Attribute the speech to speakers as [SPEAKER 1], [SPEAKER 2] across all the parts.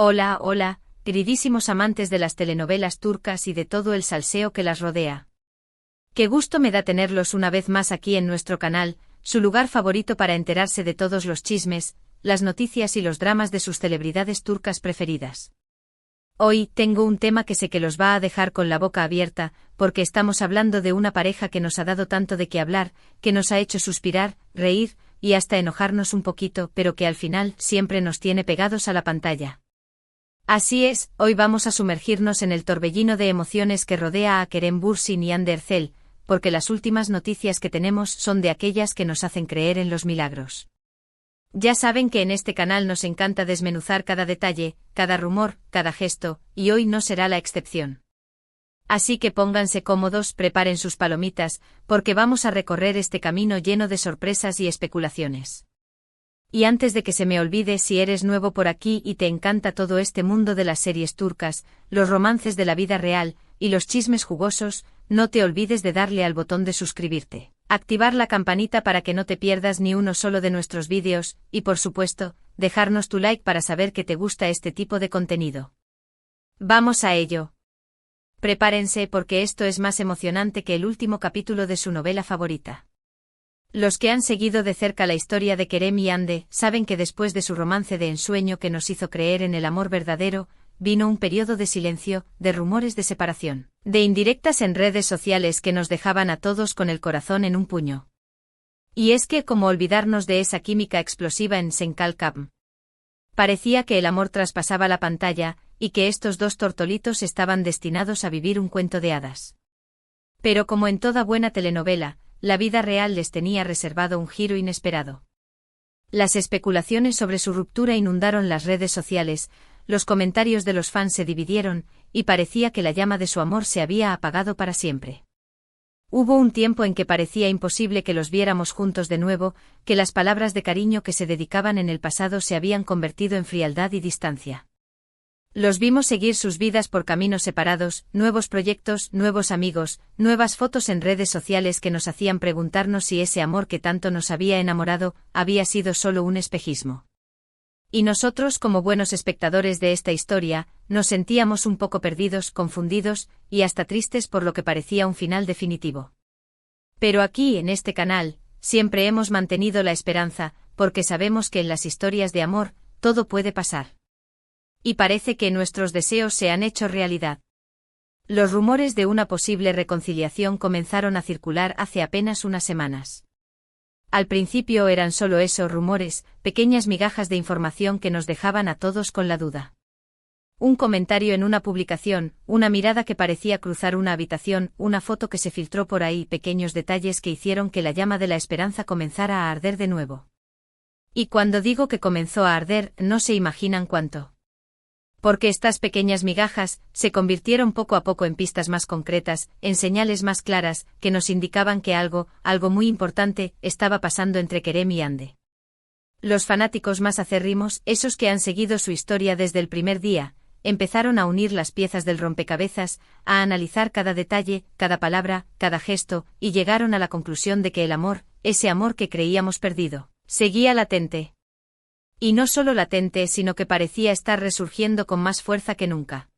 [SPEAKER 1] Hola, hola, queridísimos amantes de las telenovelas turcas y de todo el salseo que las rodea. Qué gusto me da tenerlos una vez más aquí en nuestro canal, su lugar favorito para enterarse de todos los chismes, las noticias y los dramas de sus celebridades turcas preferidas. Hoy tengo un tema que sé que los va a dejar con la boca abierta, porque estamos hablando de una pareja que nos ha dado tanto de qué hablar, que nos ha hecho suspirar, reír y hasta enojarnos un poquito, pero que al final siempre nos tiene pegados a la pantalla. Así es, hoy vamos a sumergirnos en el torbellino de emociones que rodea a Kerem Bürsin y Hande Erçel, porque las últimas noticias que tenemos son de aquellas que nos hacen creer en los milagros. Ya saben que en este canal nos encanta desmenuzar cada detalle, cada rumor, cada gesto, y hoy no será la excepción. Así que pónganse cómodos, preparen sus palomitas, porque vamos a recorrer este camino lleno de sorpresas y especulaciones. Y antes de que se me olvide, si eres nuevo por aquí y te encanta todo este mundo de las series turcas, los romances de la vida real, y los chismes jugosos, no te olvides de darle al botón de suscribirte, activar la campanita para que no te pierdas ni uno solo de nuestros vídeos, y por supuesto, dejarnos tu like para saber que te gusta este tipo de contenido. ¡Vamos a ello! Prepárense porque esto es más emocionante que el último capítulo de su novela favorita. Los que han seguido de cerca la historia de Kerem y Hande saben que después de su romance de ensueño que nos hizo creer en el amor verdadero, vino un periodo de silencio, de rumores de separación, de indirectas en redes sociales que nos dejaban a todos con el corazón en un puño. Y es que cómo olvidarnos de esa química explosiva en Senkalkam. Parecía que el amor traspasaba la pantalla, y que estos dos tortolitos estaban destinados a vivir un cuento de hadas. Pero como en toda buena telenovela, la vida real les tenía reservado un giro inesperado. Las especulaciones sobre su ruptura inundaron las redes sociales, los comentarios de los fans se dividieron, y parecía que la llama de su amor se había apagado para siempre. Hubo un tiempo en que parecía imposible que los viéramos juntos de nuevo, que las palabras de cariño que se dedicaban en el pasado se habían convertido en frialdad y distancia. Los vimos seguir sus vidas por caminos separados, nuevos proyectos, nuevos amigos, nuevas fotos en redes sociales que nos hacían preguntarnos si ese amor que tanto nos había enamorado había sido solo un espejismo. Y nosotros, como buenos espectadores de esta historia, nos sentíamos un poco perdidos, confundidos, y hasta tristes por lo que parecía un final definitivo. Pero aquí, en este canal, siempre hemos mantenido la esperanza, porque sabemos que en las historias de amor, todo puede pasar. Y parece que nuestros deseos se han hecho realidad. Los rumores de una posible reconciliación comenzaron a circular hace apenas unas semanas. Al principio eran solo esos rumores, pequeñas migajas de información que nos dejaban a todos con la duda. Un comentario en una publicación, una mirada que parecía cruzar una habitación, una foto que se filtró por ahí, pequeños detalles que hicieron que la llama de la esperanza comenzara a arder de nuevo. Y cuando digo que comenzó a arder, no se imaginan cuánto. Porque estas pequeñas migajas se convirtieron poco a poco en pistas más concretas, en señales más claras, que nos indicaban que algo muy importante, estaba pasando entre Kerem y Hande. Los fanáticos más acérrimos, esos que han seguido su historia desde el primer día, empezaron a unir las piezas del rompecabezas, a analizar cada detalle, cada palabra, cada gesto, y llegaron a la conclusión de que el amor, ese amor que creíamos perdido, seguía latente. Y no solo latente, sino que parecía estar resurgiendo con más fuerza que nunca.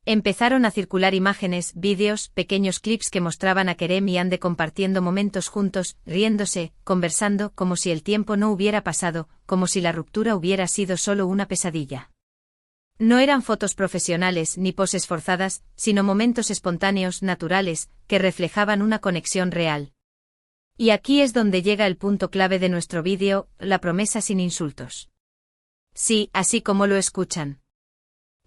[SPEAKER 1] Empezaron a circular imágenes, vídeos, pequeños clips que mostraban a Kerem y Hande compartiendo momentos juntos, riéndose, conversando, como si el tiempo no hubiera pasado, como si la ruptura hubiera sido solo una pesadilla. No eran fotos profesionales ni poses forzadas, sino momentos espontáneos, naturales, que reflejaban una conexión real. Y aquí es donde llega el punto clave de nuestro vídeo, la promesa sin insultos. Sí, así como lo escuchan.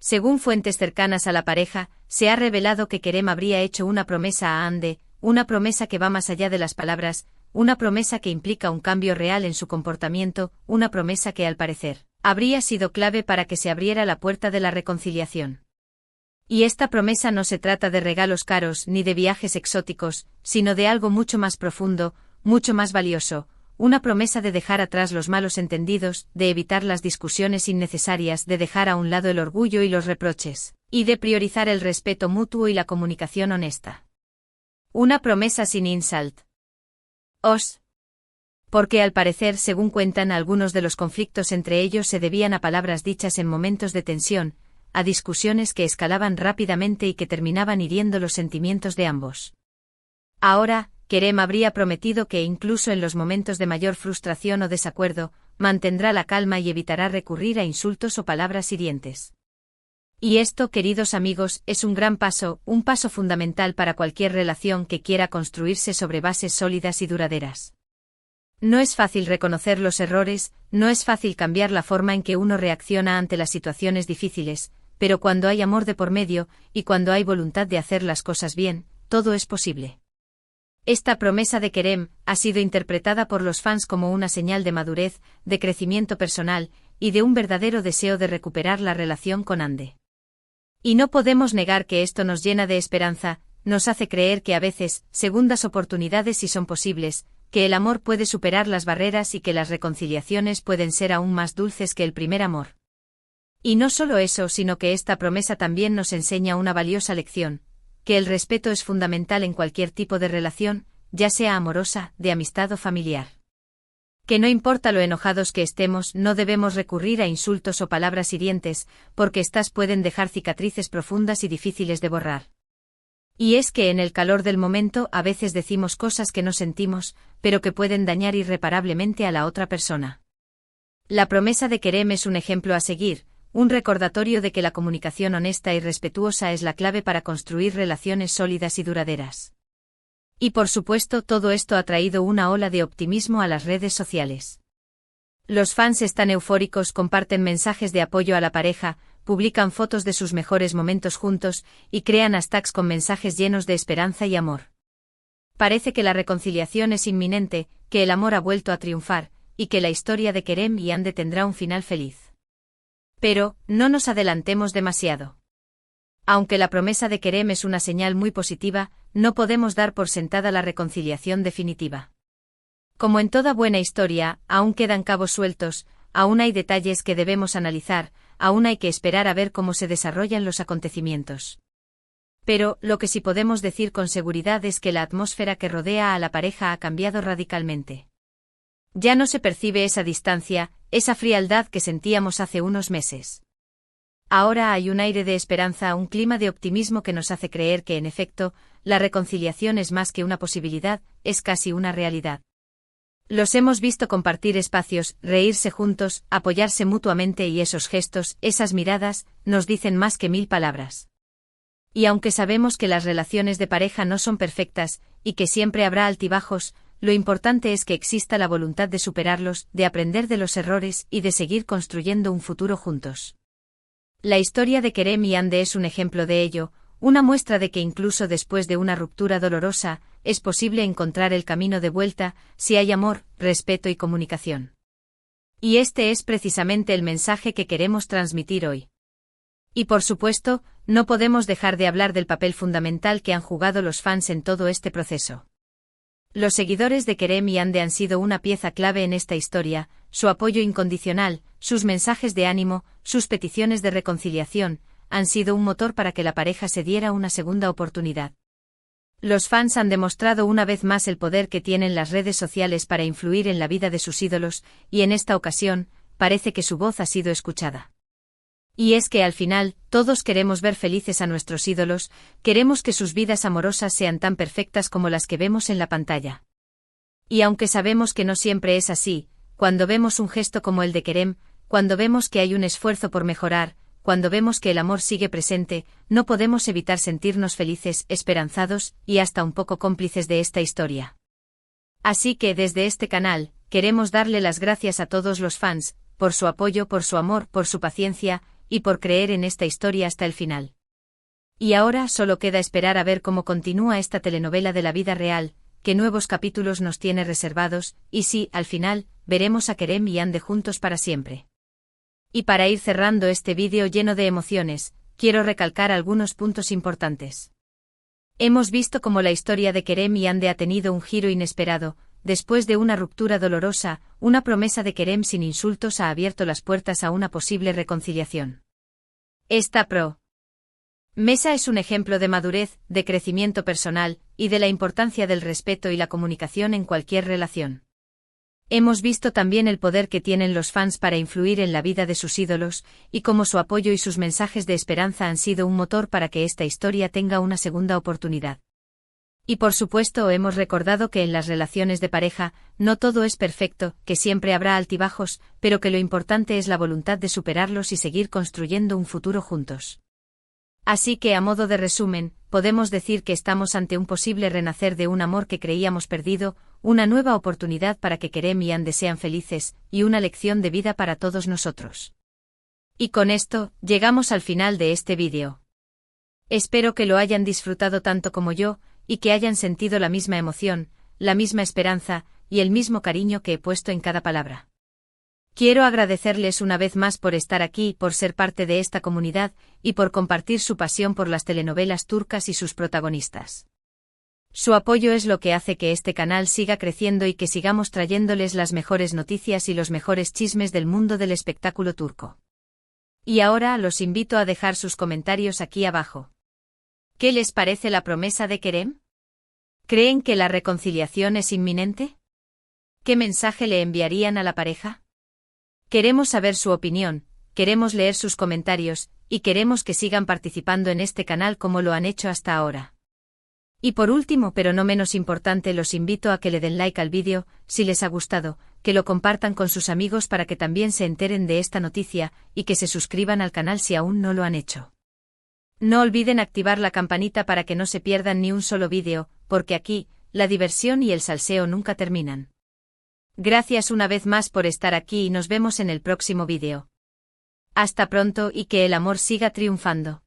[SPEAKER 1] Según fuentes cercanas a la pareja, se ha revelado que Kerem habría hecho una promesa a Hande, una promesa que va más allá de las palabras, una promesa que implica un cambio real en su comportamiento, una promesa que al parecer, habría sido clave para que se abriera la puerta de la reconciliación. Y esta promesa no se trata de regalos caros ni de viajes exóticos, sino de algo mucho más profundo, mucho más valioso, una promesa de dejar atrás los malos entendidos, de evitar las discusiones innecesarias, de dejar a un lado el orgullo y los reproches, y de priorizar el respeto mutuo y la comunicación honesta. Una promesa sin insult. Porque al parecer, según cuentan, algunos de los conflictos entre ellos se debían a palabras dichas en momentos de tensión, a discusiones que escalaban rápidamente y que terminaban hiriendo los sentimientos de ambos. Ahora, Kerem habría prometido que incluso en los momentos de mayor frustración o desacuerdo, mantendrá la calma y evitará recurrir a insultos o palabras hirientes. Y esto, queridos amigos, es un gran paso, un paso fundamental para cualquier relación que quiera construirse sobre bases sólidas y duraderas. No es fácil reconocer los errores, no es fácil cambiar la forma en que uno reacciona ante las situaciones difíciles, pero cuando hay amor de por medio, y cuando hay voluntad de hacer las cosas bien, todo es posible. Esta promesa de Kerem ha sido interpretada por los fans como una señal de madurez, de crecimiento personal, y de un verdadero deseo de recuperar la relación con Hande. Y no podemos negar que esto nos llena de esperanza, nos hace creer que a veces, segundas oportunidades sí son posibles, que el amor puede superar las barreras y que las reconciliaciones pueden ser aún más dulces que el primer amor. Y no solo eso, sino que esta promesa también nos enseña una valiosa lección, que el respeto es fundamental en cualquier tipo de relación, ya sea amorosa, de amistad o familiar. Que no importa lo enojados que estemos, no debemos recurrir a insultos o palabras hirientes, porque éstas pueden dejar cicatrices profundas y difíciles de borrar. Y es que en el calor del momento a veces decimos cosas que no sentimos, pero que pueden dañar irreparablemente a la otra persona. La promesa de Kerem es un ejemplo a seguir, un recordatorio de que la comunicación honesta y respetuosa es la clave para construir relaciones sólidas y duraderas. Y por supuesto, todo esto ha traído una ola de optimismo a las redes sociales. Los fans están eufóricos, comparten mensajes de apoyo a la pareja, publican fotos de sus mejores momentos juntos, y crean hashtags con mensajes llenos de esperanza y amor. Parece que la reconciliación es inminente, que el amor ha vuelto a triunfar, y que la historia de Kerem y Hande tendrá un final feliz. Pero, no nos adelantemos demasiado. Aunque la promesa de Kerem es una señal muy positiva, no podemos dar por sentada la reconciliación definitiva. Como en toda buena historia, aún quedan cabos sueltos, aún hay detalles que debemos analizar, aún hay que esperar a ver cómo se desarrollan los acontecimientos. Pero, lo que sí podemos decir con seguridad es que la atmósfera que rodea a la pareja ha cambiado radicalmente. Ya no se percibe esa distancia, esa frialdad que sentíamos hace unos meses. Ahora hay un aire de esperanza, un clima de optimismo que nos hace creer que, en efecto, la reconciliación es más que una posibilidad, es casi una realidad. Los hemos visto compartir espacios, reírse juntos, apoyarse mutuamente y esos gestos, esas miradas, nos dicen más que 1000 palabras. Y aunque sabemos que las relaciones de pareja no son perfectas, y que siempre habrá altibajos, lo importante es que exista la voluntad de superarlos, de aprender de los errores y de seguir construyendo un futuro juntos. La historia de Kerem y Hande es un ejemplo de ello, una muestra de que incluso después de una ruptura dolorosa, es posible encontrar el camino de vuelta, si hay amor, respeto y comunicación. Y este es precisamente el mensaje que queremos transmitir hoy. Y por supuesto, no podemos dejar de hablar del papel fundamental que han jugado los fans en todo este proceso. Los seguidores de Kerem y Hande han sido una pieza clave en esta historia, su apoyo incondicional, sus mensajes de ánimo, sus peticiones de reconciliación, han sido un motor para que la pareja se diera una segunda oportunidad. Los fans han demostrado una vez más el poder que tienen las redes sociales para influir en la vida de sus ídolos, y en esta ocasión, parece que su voz ha sido escuchada. Y es que al final, todos queremos ver felices a nuestros ídolos, queremos que sus vidas amorosas sean tan perfectas como las que vemos en la pantalla. Y aunque sabemos que no siempre es así, cuando vemos un gesto como el de Kerem, cuando vemos que hay un esfuerzo por mejorar, cuando vemos que el amor sigue presente, no podemos evitar sentirnos felices, esperanzados, y hasta un poco cómplices de esta historia. Así que desde este canal, queremos darle las gracias a todos los fans, por su apoyo, por su amor, por su paciencia, y por creer en esta historia hasta el final. Y ahora solo queda esperar a ver cómo continúa esta telenovela de la vida real, qué nuevos capítulos nos tiene reservados, y si, al final, veremos a Kerem y Hande juntos para siempre. Y para ir cerrando este vídeo lleno de emociones, quiero recalcar algunos puntos importantes. Hemos visto cómo la historia de Kerem y Hande ha tenido un giro inesperado. Después de una ruptura dolorosa, una promesa de Kerem sin insultos ha abierto las puertas a una posible reconciliación. Esta promesa es un ejemplo de madurez, de crecimiento personal, y de la importancia del respeto y la comunicación en cualquier relación. Hemos visto también el poder que tienen los fans para influir en la vida de sus ídolos, y cómo su apoyo y sus mensajes de esperanza han sido un motor para que esta historia tenga una segunda oportunidad. Y por supuesto hemos recordado que en las relaciones de pareja, no todo es perfecto, que siempre habrá altibajos, pero que lo importante es la voluntad de superarlos y seguir construyendo un futuro juntos. Así que a modo de resumen, podemos decir que estamos ante un posible renacer de un amor que creíamos perdido, una nueva oportunidad para que Kerem y Anne sean felices, y una lección de vida para todos nosotros. Y con esto, llegamos al final de este vídeo. Espero que lo hayan disfrutado tanto como yo, y que hayan sentido la misma emoción, la misma esperanza, y el mismo cariño que he puesto en cada palabra. Quiero agradecerles una vez más por estar aquí, por ser parte de esta comunidad, y por compartir su pasión por las telenovelas turcas y sus protagonistas. Su apoyo es lo que hace que este canal siga creciendo y que sigamos trayéndoles las mejores noticias y los mejores chismes del mundo del espectáculo turco. Y ahora los invito a dejar sus comentarios aquí abajo. ¿Qué les parece la promesa de Kerem? ¿Creen que la reconciliación es inminente? ¿Qué mensaje le enviarían a la pareja? Queremos saber su opinión, queremos leer sus comentarios, y queremos que sigan participando en este canal como lo han hecho hasta ahora. Y por último, pero no menos importante, los invito a que le den like al vídeo, si les ha gustado, que lo compartan con sus amigos para que también se enteren de esta noticia, y que se suscriban al canal si aún no lo han hecho. No olviden activar la campanita para que no se pierdan ni un solo vídeo, porque aquí, la diversión y el salseo nunca terminan. Gracias una vez más por estar aquí y nos vemos en el próximo vídeo. Hasta pronto y que el amor siga triunfando.